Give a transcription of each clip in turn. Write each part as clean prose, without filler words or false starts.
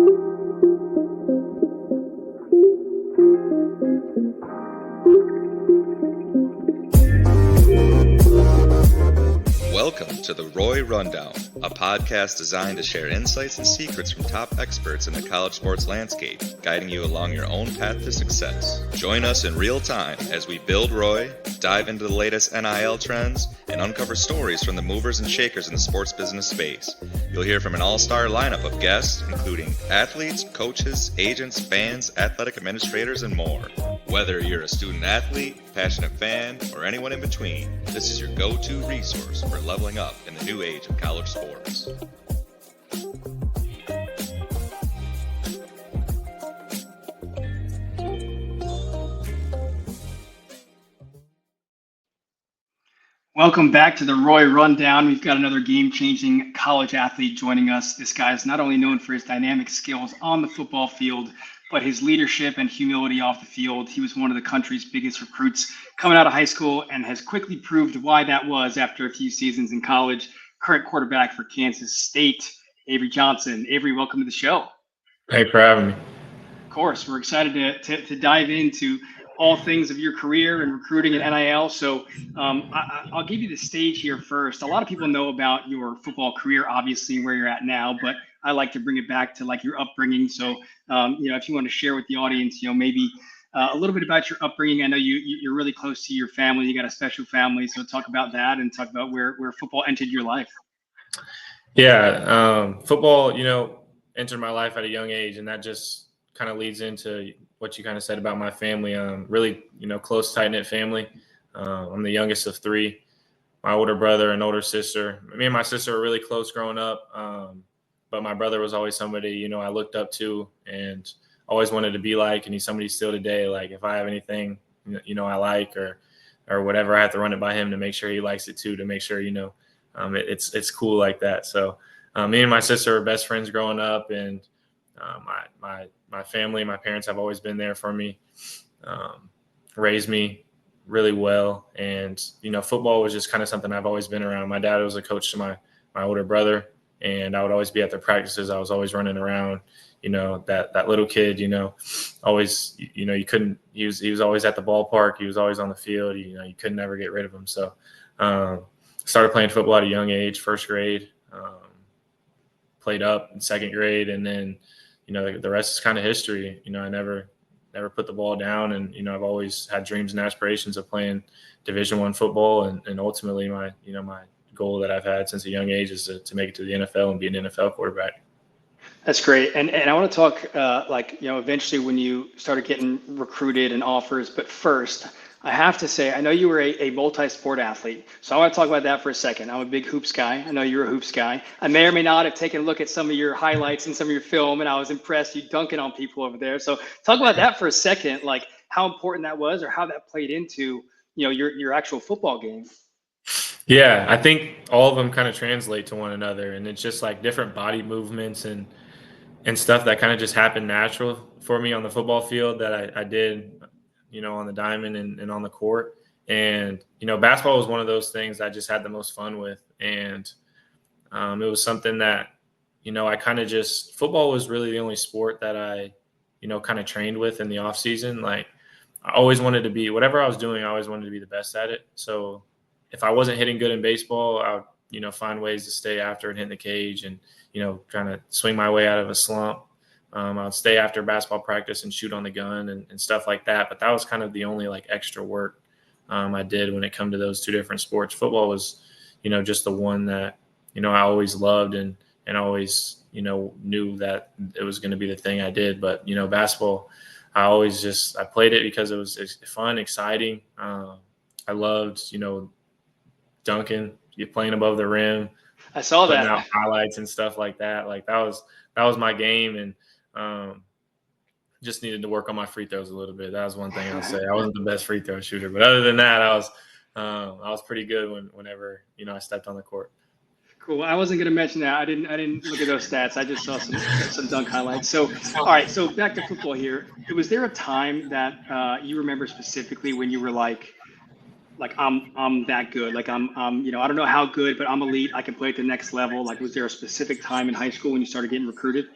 Welcome to the Roy Rundown, a podcast designed to share insights and secrets from top experts in the college sports landscape, guiding you along your own path to success. Join us in real time as we build Roy, dive into the latest NIL trends, and uncover stories from the movers and shakers in the sports business space. You'll hear from an all-star lineup of guests, including athletes, coaches, agents, fans, athletic administrators, and more. Whether you're a student athlete, passionate fan, or anyone in between, this is your go-to resource for leveling up in the new age of college sports. Welcome back to the Roy Rundown. We've got another game-changing college athlete joining us. This guy is not only known for his dynamic skills on the football field, but his leadership and humility off the field. He was one of the country's biggest recruits coming out of high school and has quickly proved why that was after a few seasons in college. Current quarterback for Kansas State, Avery Johnson. Avery, welcome to the show. Thanks for having me. Of course, we're excited to dive into all things of your career and recruiting and NIL. So I'll give you the stage here first. A lot of people know about your football career, obviously, where you're at now, but I like to bring it back to like your upbringing. So, if you want to share with the audience, maybe a little bit about your upbringing. I know you're really close to your family. You got a special family. So talk about that and talk about where football entered your life. Yeah. Football, entered my life at a young age, and that just kind of leads into what you kind of said about my family. Really, close, tight-knit family. I'm the youngest of three. My older brother and older sister. Me and my sister were really close growing up. But my brother was always somebody, I looked up to and always wanted to be like, and he's somebody still today. Like if I have anything, I like or whatever, I have to run it by him to make sure he likes it too, to make sure, it's cool like that. So me and my sister were best friends growing up, and my family, my parents have always been there for me, raised me really well. And, football was just kind of something I've always been around. My dad was a coach to my older brother, and I would always be at their practices. I was always running around, that little kid, always, you couldn't, he was always at the ballpark. He was always on the field. You couldn't ever get rid of him. So started playing football at a young age, first grade, played up in second grade. And then, the rest is kind of history. I never put the ball down, and, I've always had dreams and aspirations of playing Division I football. And ultimately my goal that I've had since a young age is to make it to the NFL and be an NFL quarterback. That's great. And I want to talk eventually when you started getting recruited and offers. But first, I have to say, I know you were a multi-sport athlete. So I want to talk about that for a second. I'm a big hoops guy. I know you're a hoops guy. I may or may not have taken a look at some of your highlights and some of your film, and I was impressed you dunking on people over there. So talk about that for a second, like how important that was or how that played into, your actual football game. Yeah, I think all of them kind of translate to one another, and it's just like different body movements and stuff that kind of just happened natural for me on the football field that I did, on the diamond and on the court. And, basketball was one of those things I just had the most fun with. And it was something that, I kind of just – football was really the only sport that I, kind of trained with in the off season. Like I always wanted to be – whatever I was doing, I always wanted to be the best at it. So if I wasn't hitting good in baseball, I would, find ways to stay after and hit in the cage and, trying to swing my way out of a slump. I would stay after basketball practice and shoot on the gun and stuff like that. But that was kind of the only like extra work I did when it come to those two different sports. Football was, just the one that, I always loved and always, knew that it was going to be the thing I did. But, basketball, I played it because it was fun, exciting. I loved, dunking, you playing above the rim. I saw that. Out highlights and stuff like that. Like that was my game, and just needed to work on my free throws a little bit. That was one thing I'll say. I wasn't the best free throw shooter, but other than that, I was pretty good whenever I stepped on the court. Cool. I wasn't going to mention that. I didn't look at those stats. I just saw some dunk highlights. So, all right. So back to football here. Was there a time that you remember specifically when you were like I'm that good? Like I'm I don't know how good, but I'm elite. I can play at the next level. Like, was there a specific time in high school when you started getting recruited?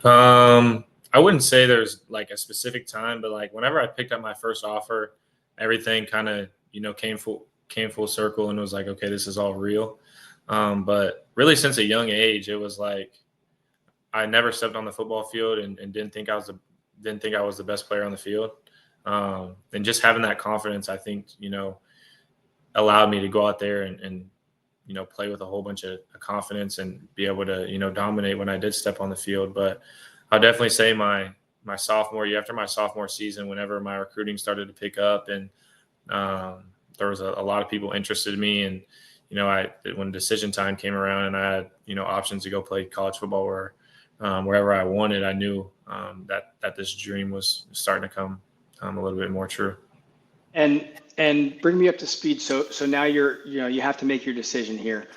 I wouldn't say there's like a specific time, but like whenever I picked up my first offer, everything kind of, came full circle and was like, okay, this is all real. But really since a young age, it was like, I never stepped on the football field and didn't think I was the best player on the field. And just having that confidence, I think, allowed me to go out there and play with a whole bunch of confidence and be able to, dominate when I did step on the field. But I'll definitely say my sophomore year, after my sophomore season, whenever my recruiting started to pick up and there was a lot of people interested in me. And, when decision time came around and I had, options to go play college football wherever I wanted, I knew that this dream was starting to come a little bit more true. And bring me up to speed. So now you have to make your decision here.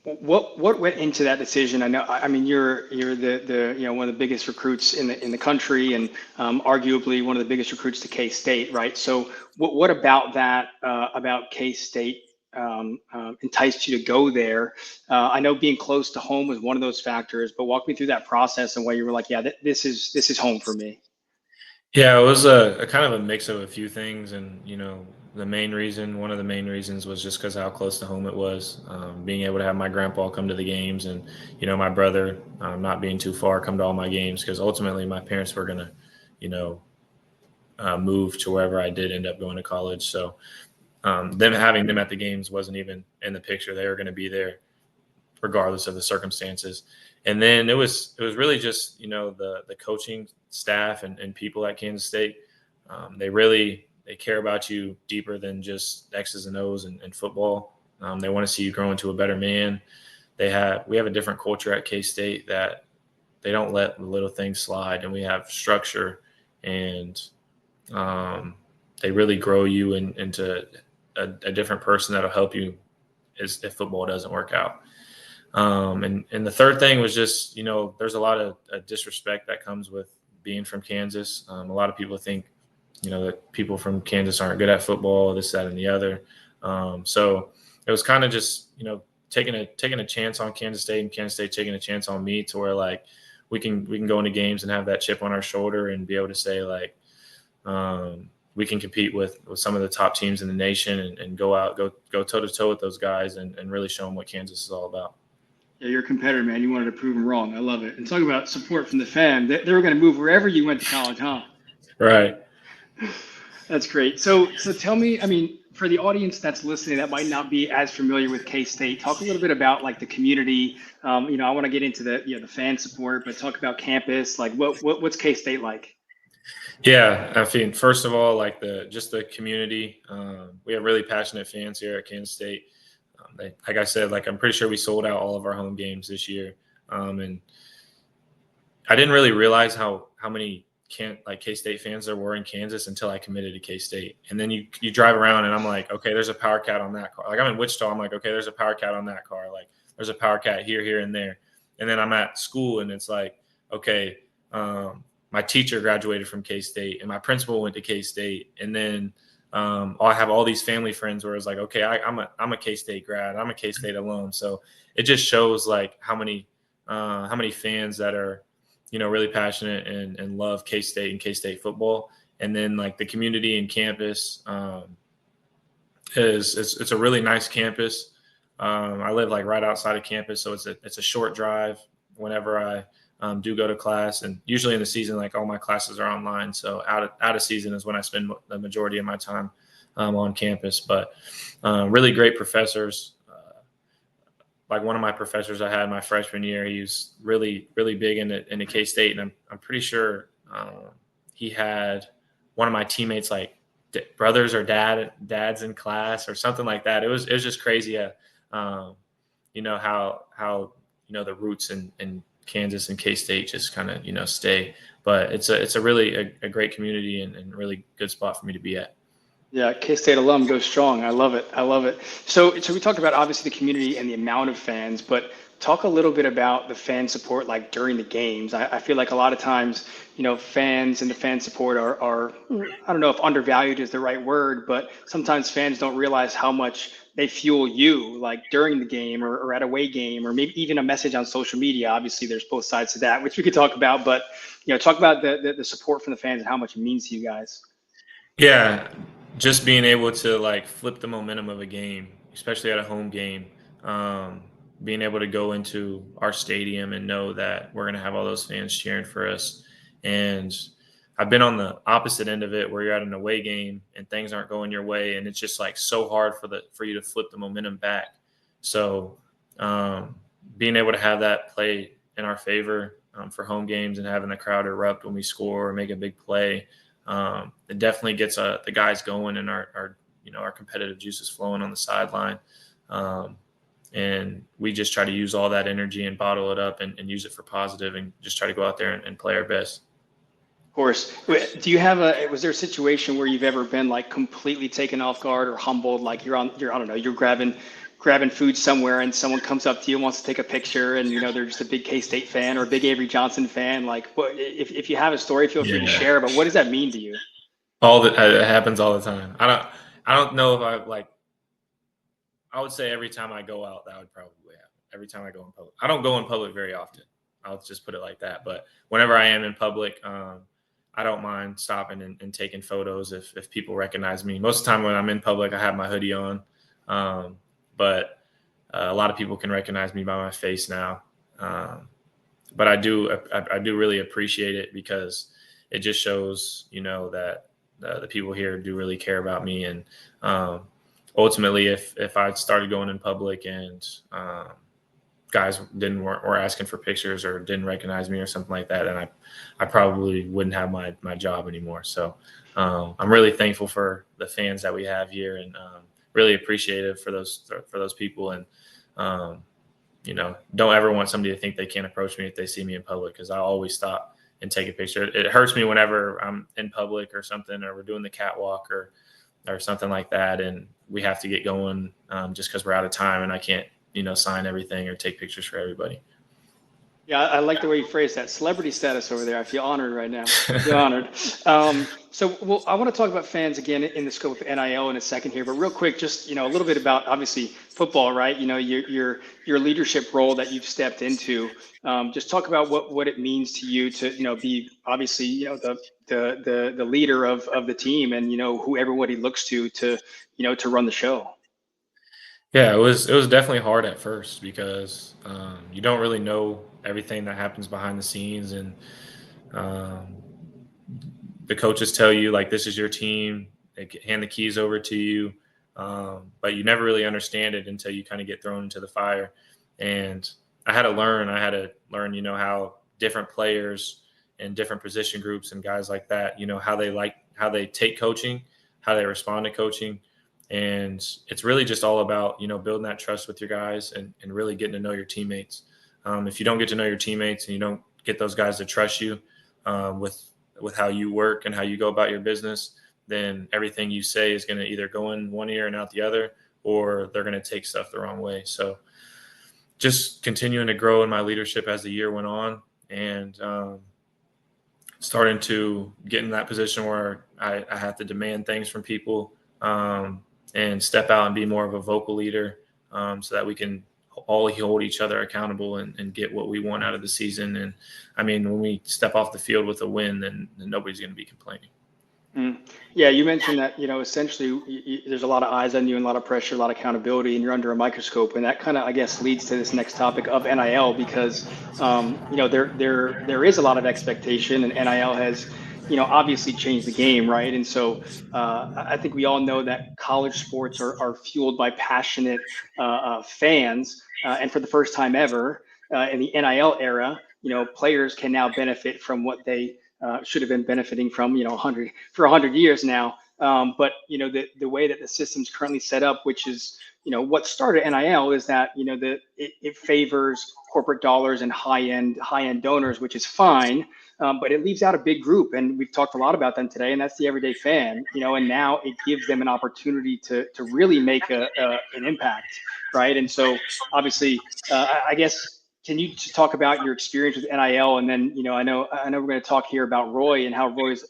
What went into that decision? I mean, you're the one of the biggest recruits in the country, and arguably one of the biggest recruits to K-State, right? So what about that about K-State enticed you to go there? I know being close to home was one of those factors, but walk me through that process and why you were like, yeah, this is home for me. Yeah, it was a kind of a mix of a few things. And, one of the main reasons was just because how close to home it was, being able to have my grandpa come to the games and, my brother not being too far come to all my games, because ultimately my parents were going to, move to wherever I did end up going to college. So having them at the games wasn't even in the picture. They were going to be there regardless of the circumstances. And then it was really just, the coaching staff and people at Kansas State. They care about you deeper than just X's and O's and football. They want to see you grow into a better man. We have a different culture at K-State that they don't let the little things slide, and we have structure, and they really grow you into a different person that'll help you if football doesn't work out. And the third thing was just, there's a lot of disrespect that comes with being from Kansas. A lot of people think, that people from Kansas aren't good at football, this, that, and the other. So it was kind of just, taking a chance on Kansas State, and Kansas State taking a chance on me, to where like we can go into games and have that chip on our shoulder and be able to say like, we can compete with some of the top teams in the nation and go toe to toe with those guys and really show them what Kansas is all about. Yeah, you're a competitor, man. You wanted to prove them wrong. I love it. And talk about support from the fan. They were going to move wherever you went to college, huh? Right. That's great. So tell me, I mean, for the audience that's listening that might not be as familiar with K-State, talk a little bit about like the community. I want to get into the fan support, but talk about campus. Like what's K-State like? Yeah, I mean, first of all, like the community. We have really passionate fans here at Kansas State. Like I said, like I'm pretty sure we sold out all of our home games this year, and I didn't really realize how many K-State fans there were in Kansas until I committed to K-State. And then you drive around and I'm like, okay, there's a Power Cat on that car. Like I'm in Wichita, I'm like, okay, there's a Power Cat on that car. Like there's a Power Cat here, and there. And then I'm at school and it's like, okay, my teacher graduated from K-State and my principal went to K-State, and then I have all these family friends where it's like, okay, I'm a K-State grad, I'm a K-State alum. So it just shows like how many fans that are, really passionate and love K-State and K-State football. And then like the community and campus it's a really nice campus. I live like right outside of campus, so it's a short drive whenever I do go to class, and usually in the season, like all my classes are online. So out of season is when I spend the majority of my time on campus. But really great professors. Like one of my professors I had my freshman year, he was really, really big into K-State, and I'm pretty sure he had one of my teammates like brothers or dads in class or something like that. It was just crazy. How the roots in Kansas and K-State just kind of stay. But it's a really a great community and really good spot for me to be at. Yeah, K-State alum goes strong. I love it. So we talked about obviously the community and the amount of fans, but talk a little bit about the fan support like during the games. I feel like a lot of times, fans and the fan support are I don't know if undervalued is the right word, but sometimes fans don't realize how much they fuel you like during the game or at a away game or maybe even a message on social media. Obviously, there's both sides to that, which we could talk about, but talk about the support from the fans and how much it means to you guys. Yeah, just being able to like flip the momentum of a game, especially at a home game, um, being able to go into our stadium and know that we're going to have all those fans cheering for us. And I've been on the opposite end of it where you're at an away game and things aren't going your way, and it's just like so hard for you to flip the momentum back. So being able to have that play in our favor for home games and having the crowd erupt when we score or make a big play. It definitely gets the guys going and our competitive juices flowing on the sideline. And we just try to use all that energy and bottle it up and use it for positive and just try to go out there and play our best. Of course. Was there a situation where you've ever been like completely taken off guard or humbled? Like I don't know, you're grabbing food somewhere and someone comes up to you and wants to take a picture and they're just a big K-State fan or a big Avery Johnson fan. Like if you have a story, feel free to share, but what does that mean to you? It happens all the time. I don't know if I would say every time I go out, that would probably happen. Every time I go in public. I don't go in public very often. I'll just put it like that. But whenever I am in public, I don't mind stopping and taking photos if people recognize me. Most of the time when I'm in public, I have my hoodie on. But a lot of people can recognize me by my face now. But I do really appreciate it because it just shows, that the people here do really care about me. And ultimately, if I started going in public and guys were asking for pictures or didn't recognize me or something like that, then I probably wouldn't have my job anymore. So I'm really thankful for the fans that we have here and really appreciative for those people. And don't ever want somebody to think they can't approach me if they see me in public, because I always stop and take a picture. It hurts me whenever I'm in public or something, or we're doing the catwalk or something like that, and we have to get going just because we're out of time and I can't sign everything or take pictures for everybody. Yeah, I like the way you phrased that. Celebrity status over there. I feel honored right now. I feel honored. So I want to talk about fans again in the scope of NIL in a second here, but real quick, just a little bit about obviously football, right? Your leadership role that you've stepped into. Just talk about what it means to you to be obviously the leader of the team and who everybody looks to run the show. Yeah, it was definitely hard at first because you don't really know everything that happens behind the scenes, and the coaches tell you like, this is your team, they hand the keys over to you, but you never really understand it until you kind of get thrown into the fire. And I had to learn how different players and different position groups and guys like that, how they take coaching, how they respond to coaching. And it's really just all about, building that trust with your guys and really getting to know your teammates. If you don't get to know your teammates and you don't get those guys to trust you with how you work and how you go about your business, then everything you say is going to either go in one ear and out the other, or they're going to take stuff the wrong way. So just continuing to grow in my leadership as the year went on, and starting to get in that position where I have to demand things from people, and step out and be more of a vocal leader, so that we can all hold each other accountable and get what we want out of the season. And I mean, when we step off the field with a win, then nobody's going to be complaining. Yeah, you mentioned that, essentially there's a lot of eyes on you and a lot of pressure, a lot of accountability, and you're under a microscope. And that kind of, I guess, leads to this next topic of NIL, because, there is a lot of expectation, and NIL has, obviously changed the game, right? And so I think we all know that college sports are fueled by passionate fans. And for the first time ever in the NIL era, players can now benefit from what they should have been benefiting from, for 100 years now. But the way that the system's currently set up, which is what started NIL, is that it favors corporate dollars and high end donors, which is fine. But it leaves out a big group, and we've talked a lot about them today, and that's the everyday fan. And now it gives them an opportunity to really make an impact, right? And so obviously, I guess, can you just talk about your experience with NIL, and then I know we're going to talk here about Roy and how Roy's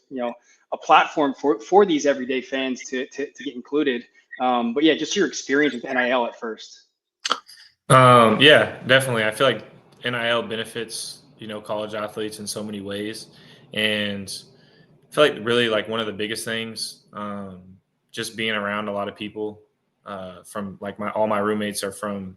a platform for these everyday fans to get included. But yeah, just your experience with NIL at first. Yeah, definitely. I feel like NIL benefits, college athletes in so many ways. And I feel like really like one of the biggest things, just being around a lot of people, from like all my roommates are from,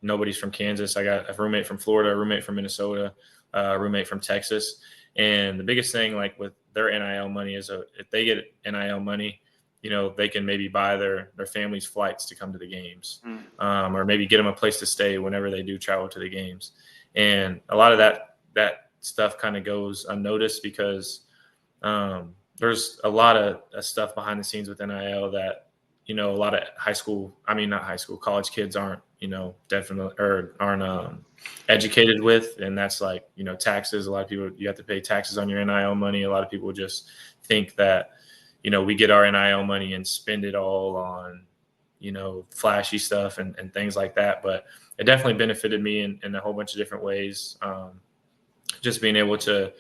nobody's from Kansas. I got a roommate from Florida, a roommate from Minnesota, a roommate from Texas. And the biggest thing like with their NIL money is if they get NIL money, they can maybe buy their family's flights to come to the games, or maybe get them a place to stay whenever they do travel to the games. And a lot of that stuff kind of goes unnoticed because there's a lot of stuff behind the scenes with NIL that, a lot of college kids aren't, definitely or aren't educated with. And that's like, taxes. A lot of people, you have to pay taxes on your NIL money. A lot of people just think that, we get our NIL money and spend it all on, flashy stuff and things like that. But it definitely benefited me in a whole bunch of different ways. Just being able to,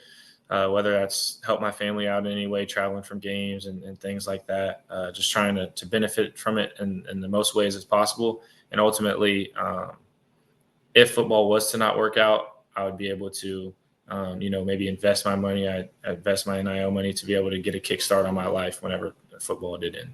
whether that's help my family out in any way, traveling from games and things like that, just trying to benefit from it in the most ways as possible. And ultimately, if football was to not work out, I would be able to, maybe invest my money. I invest my NIL money to be able to get a kickstart on my life whenever football did end.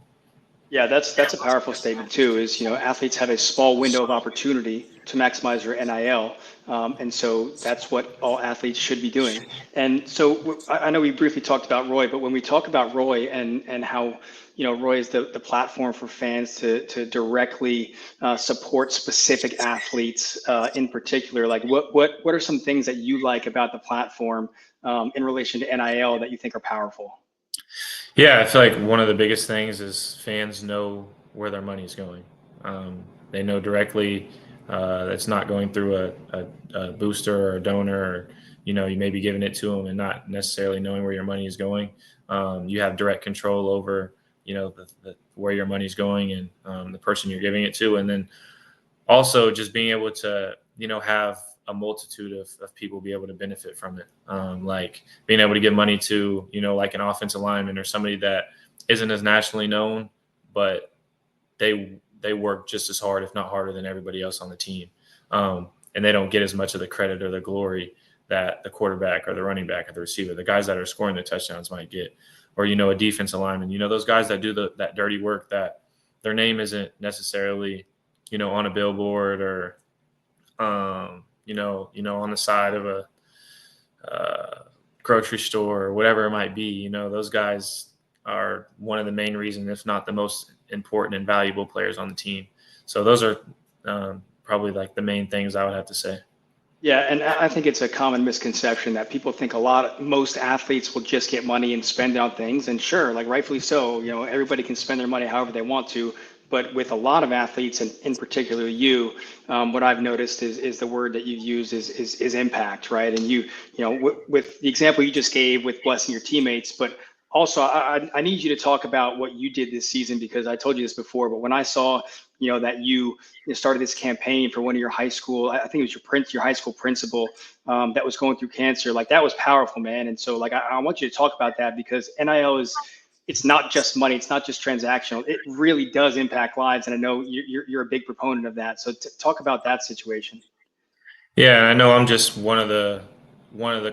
Yeah, that's a powerful statement too. Is athletes have a small window of opportunity to maximize their NIL, and so that's what all athletes should be doing. And so I know we briefly talked about Roy, but when we talk about Roy and how Roy is the platform for fans to directly support specific athletes in particular, like what are some things that you like about the platform in relation to NIL that you think are powerful? Yeah, I feel like one of the biggest things is fans know where their money is going. They know directly it's not going through a booster or a donor, or you may be giving it to them and not necessarily knowing where your money is going. You have direct control over where your money is going and the person you're giving it to, and then also just being able to have a multitude of people be able to benefit from it. Like being able to give money to, like an offensive lineman or somebody that isn't as nationally known, but they work just as hard, if not harder than everybody else on the team. And they don't get as much of the credit or the glory that the quarterback or the running back or the receiver, the guys that are scoring the touchdowns might get, or, a defensive lineman, those guys that do that dirty work that their name isn't necessarily, on a billboard or, on the side of a grocery store or whatever it might be. Those guys are one of the main reasons, if not the most important and valuable players on the team. So those are probably like the main things I would have to say. Yeah, and I think it's a common misconception that people think most athletes will just get money and spend it on things. And sure, like rightfully so, everybody can spend their money however they want to. But with a lot of athletes, and in particular you, what I've noticed is the word that you've used is impact, right? And with the example you just gave with blessing your teammates, but also I need you to talk about what you did this season, because I told you this before, but when I saw that you started this campaign for one of your high school, I think it was your high school principal that was going through cancer, like that was powerful, man. And so like I want you to talk about that, because NIL it's not just money. It's not just transactional. It really does impact lives. And I know you're a big proponent of that. So talk about that situation. Yeah, I know I'm just one of the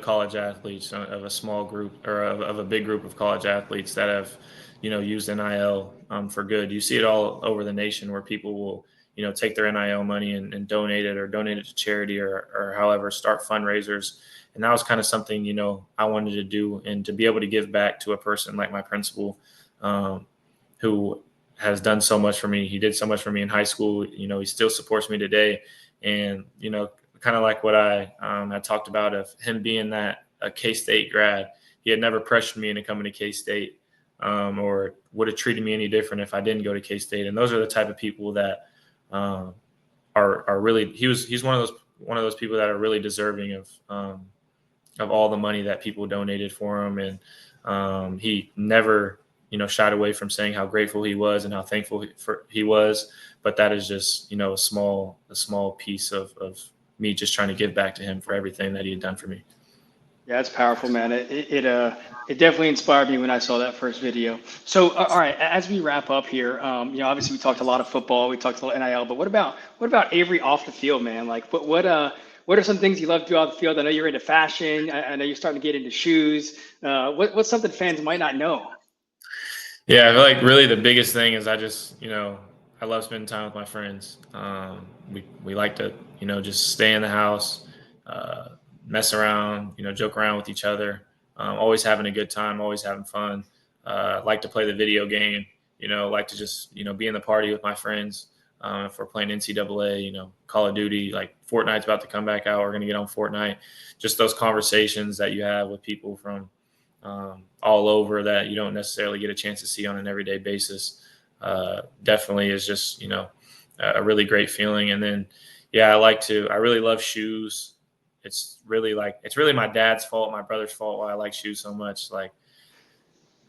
college athletes of a small group, or of a big group of college athletes that have, used NIL for good. You see it all over the nation where people will, take their NIL money and donate it, or donate it to charity, or however, start fundraisers. And that was kind of something, I wanted to do, and to be able to give back to a person like my principal, who has done so much for me. He did so much for me in high school. He still supports me today. And, kind of like what I talked about of him being a K-State grad. He had never pressured me into coming to K-State. or would have treated me any different if I didn't go to K-State. And those are the type of people that are really. He's one of those people that are really deserving of all the money that people donated for him, and he never shied away from saying how grateful he was and how thankful he was. But that is just a small piece of me just trying to give back to him for everything that he had done for me. Yeah, it's powerful, man. It definitely inspired me when I saw that first video. So, all right, as we wrap up here, obviously we talked a lot of football, we talked a lot NIL, but what about Avery off the field, man? Like, what are some things you love to do off the field? I know you're into fashion. I know you're starting to get into shoes. What's something fans might not know? Yeah, I feel like really the biggest thing is I just, I love spending time with my friends. We like to, just stay in the house, mess around, joke around with each other. Always having a good time, always having fun. Like to play the video game, like to just, be in the party with my friends. If we're playing NCAA, Call of Duty, like Fortnite's about to come back out, we're going to get on Fortnite. Just those conversations that you have with people from all over that you don't necessarily get a chance to see on an everyday basis. Definitely is just, a really great feeling. And then, yeah, I really love shoes. It's really my dad's fault, my brother's fault why I like shoes so much. Like,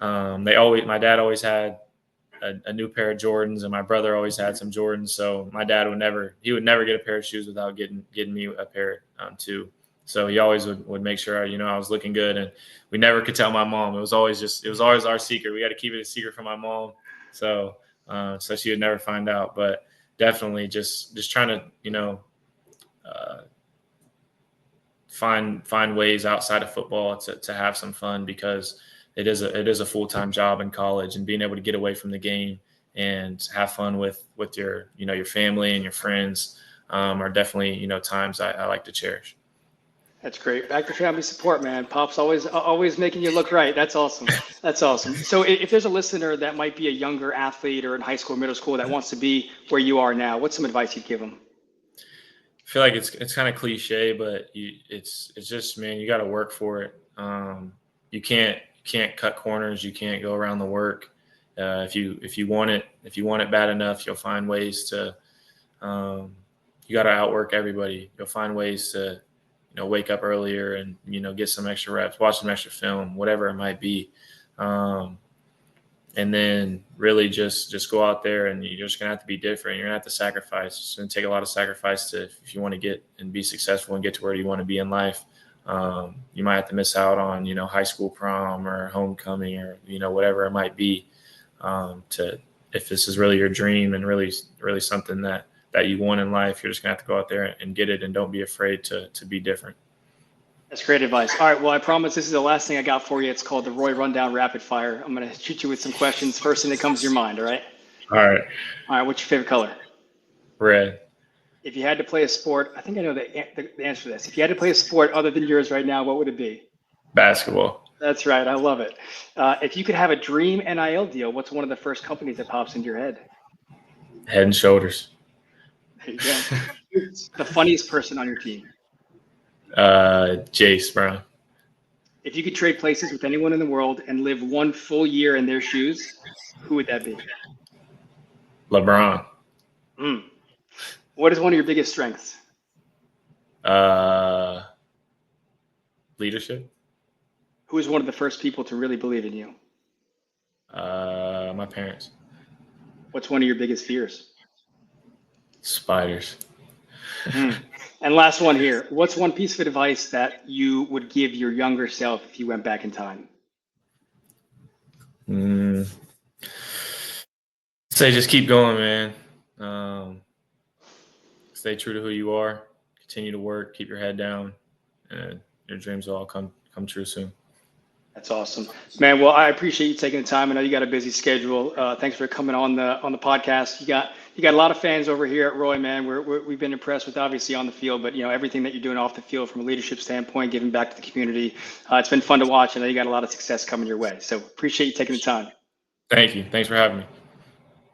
my dad always had a new pair of Jordans, and my brother always had some Jordans. So my dad would never get a pair of shoes without getting me a pair too. So he always would make sure, I was looking good, and we never could tell my mom. It was always our secret. We had to keep it a secret from my mom. So she would never find out, but definitely just trying to, find ways outside of football to have some fun, because it is a full-time job in college, and being able to get away from the game and have fun with your, your family and your friends are definitely, times I like to cherish. That's great. Back to family support, man. Pop's always making you look right. That's awesome. That's awesome. So if there's a listener that might be a younger athlete or in high school or middle school that wants to be where you are now, what's some advice you'd give them? I feel like it's kind of cliche, but it's just, man, you got to work for it. You can't cut corners. You can't go around the work. If you want it bad enough, you'll find ways to. You got to outwork everybody. You'll find ways to, wake up earlier and, get some extra reps, watch some extra film, whatever it might be. And then really just go out there, and you're just going to have to be different. You're going to have to sacrifice. It's going to take a lot of sacrifice if you want to get and be successful and get to where you want to be in life. You might have to miss out on, high school prom or homecoming or, whatever it might be, if this is really your dream and really something that you want in life. You're just gonna have to go out there and get it, and don't be afraid to be different. That's great advice. All right. Well, I promise this is the last thing I got for you. It's called the Roy Rundown Rapid Fire. I'm going to shoot you with some questions. First thing that comes to your mind. All right. All right. All right. What's your favorite color? Red. If you had to play a sport, I think I know the answer to this. If you had to play a sport other than yours right now, what would it be? Basketball. That's right. I love it. If you could have a dream NIL deal, what's one of the first companies that pops into your head? Head and Shoulders. There you go. The funniest person on your team? Jace Brown. If you could trade places with anyone in the world and live one full year in their shoes, who would that be? LeBron. What is one of your biggest strengths? Leadership. Who is one of the first people to really believe in you? My parents. What's one of your biggest fears? Spiders. And last one here. What's one piece of advice that you would give your younger self if you went back in time? Say just keep going, man. Stay true to who you are. Continue to work. Keep your head down, and your dreams will all come true soon. That's awesome, man. Well, I appreciate you taking the time. I know you got a busy schedule. Thanks for coming on the podcast. You got a lot of fans over here at Roy, man. We've been impressed with obviously on the field, but everything that you're doing off the field from a leadership standpoint, giving back to the community. It's been fun to watch. I know you got a lot of success coming your way. So appreciate you taking the time. Thank you. Thanks for having me.